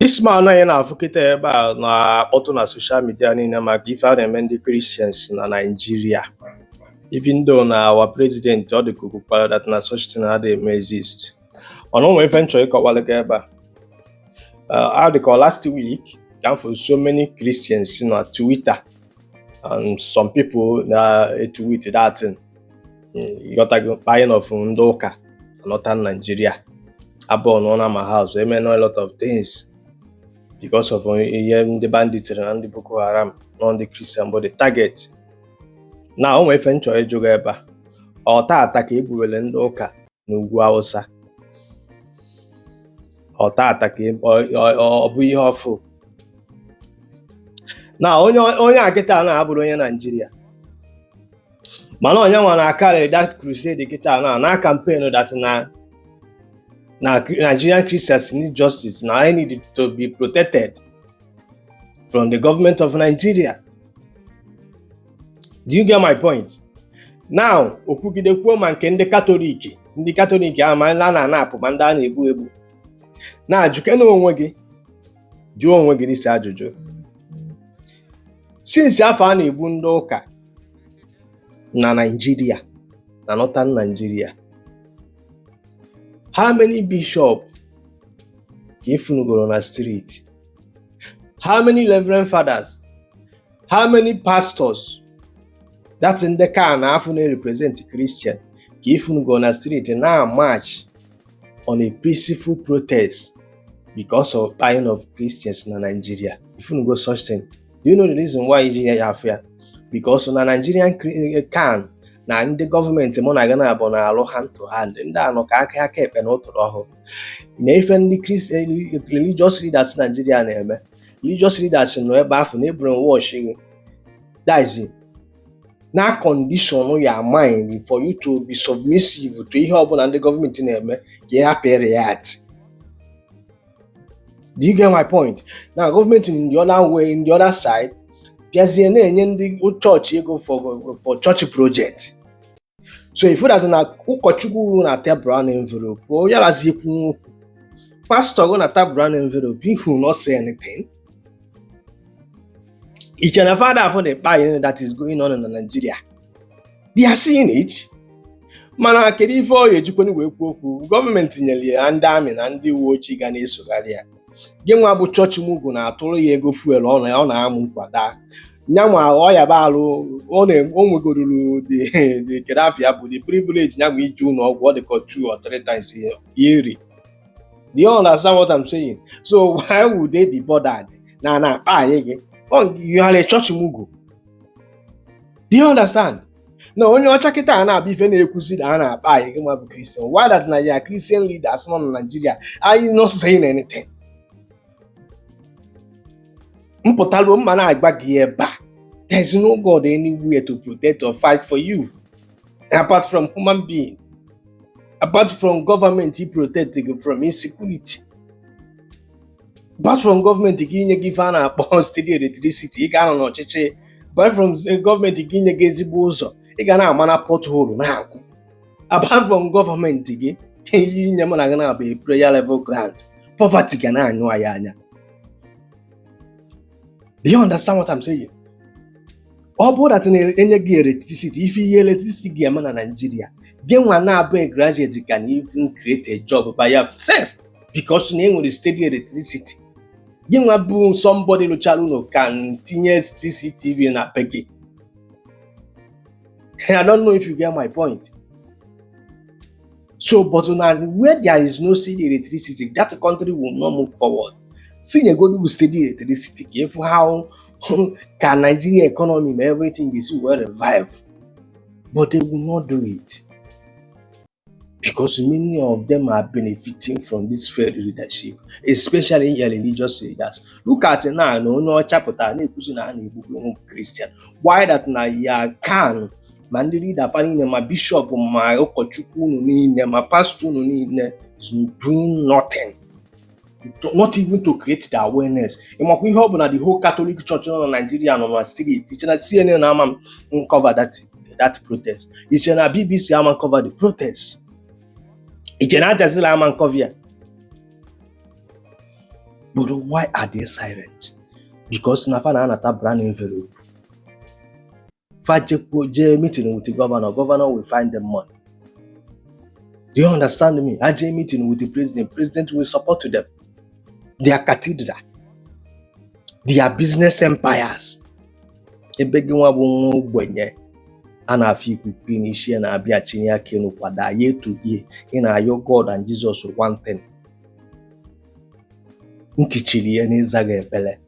This man na na-afụkịta ebe a na-akpọtụ na social media niile maka ife a na-eme ndị Christians na Nigeria. Even though na our president ọ dị ka okwukwara that na such thing adịghị eme exist. Mana o nwere ife nchọ ịkọwalụ gị ebe a. Dị ka last week ka m fụrụ so many Christians na Twitter and some people na-tweet that thing. Ịghọtago buying of ndị ụka na Northern Nigeria. Abụọ nọ na my house, I mean a lot of things. Because of the bandits and the Boko Haram, not the Christian, but the target. Now, when we enjoy Jogaba, or attack Ebuel Oka, no Guausa, or attack or be awful. Now, only I get an Abulonia Nigeria. Manonia want to carry that crusade, the guitar now, campaign that now, Nigerian Christians need justice. Now, I need to be protected from the government of Nigeria. Do you get my point? Now, okugidekwo man ke ndị Catholic amala na apụ ma ndị a na-egbu egbu. Na ajụkene onwe gị. Jụọ onwe gị isi ajụjụ. Since afọ a na-egbu ndị ụka na Nigeria, na Northern Nigeria, how many bishops can go on the street? How many reverend fathers? How many pastors? That's in the car now represent Christian. Can go on the street and now march on a peaceful protest because of buying of Christians in Nigeria? If you go such thing, do you know the reason why you have fear? Because on a Nigerian can. Na ndị gọọmenti mụ na gana abụ na alụ hand to hand ndị anọ ka aka ekpe na ụtụrụ ọhụụ na ife ndị religious leaders Nigeria na-eme. Religious leaders nọ ebe afọ na brainwash gị, that is na condition your mind for you to be submissive to ihe ọbụla ndị gọọmenti na-eme ka ị hapụ react. Do you get my point? Now government in the other way, in the other side, bịazie na-enye ndị church ego for church project. So if you that na ụkọchukwu na tab brown envelope, or yalazi pastor go na tab brown envelope, he will not say anything. Each and every father for the buying that is going on in Nigeria, they are seeing it. Mana kedi for ejukweni wekwu government nyeli and army na ndị uwe ojii ga na-esogharị ya. Gị nwa bụ chọọchị mugu na atụrụ ya ego fuel ọ na-amụ nkwada. Nyanwa oya balu o nwegoruru the kedafia bụ the privilege nyanwa iju na ọgwụ the 2 or 3 times yearly. Do you understand what I'm saying? So why would they be bothered? Na you are a church mugu. Do you understand? No, onye ọcha kịta na-abịa ife na-ekwuzi na na-akpa gị nwa bụ Christian. Why that Nigeria Christian leaders nọ na Nigeria are you not saying anything? Mpụtalụ mma na-agba gị ebe a. There's no God anywhere to protect or fight for you apart from human being, apart from government he protect you from insecurity, apart from government gị nye gị fan akpọ steady electricity ị ga-anọ n'ọchịchị, apart from government gị nye gị ezigbo ụzọ ị ga na-ama na pothole na-akwụ, apart from government gị iyi nye m na gị na-abụ prayer level ground, poverty ga na-anyụ anyị anya. Do you understand what I'm saying? Ọ bụrụ that na-enye gị electricity, if you electricity gị eme na Nigeria, gị nwa na-abụ a graduate can even create a job by yourself because na enwere steady electricity. Gị nwa bụ somebody lụchara ụlọ can tinye CCTV na be gị. I don't know if you get my point. So, but where there is no steady electricity, that country will not move forward. See, you go to steady electricity. If how can Nigeria economy and everything is well revive, but they will not do it because many of them are benefiting from this failed leadership, especially religious leaders. Look at it now. No chapter. Na Christian. Why that na ya can man the leader finding my bishop my okochukwu my pastor is doing nothing. Not even to create the awareness. The whole Catholic Church in Nigeria and on street. It's na CNN cover that protest. It's na BBC cover the protest. It's na Al Jazeera cover. But why are they silent? Because na fa na anata brand envelope. Faje meeting with the governor will find them money. Do you understand me? AJ meeting with the president will support them. Their cathedral, their business empires. Ebegi nwa bụ ogbenye a na-afọ ikuku n'isi na abịa chinye aka n'ụkwada ye to ye ị na-ayọ God and Jesus one thing. Ntị chiri ya n'ịzaghị ekpere.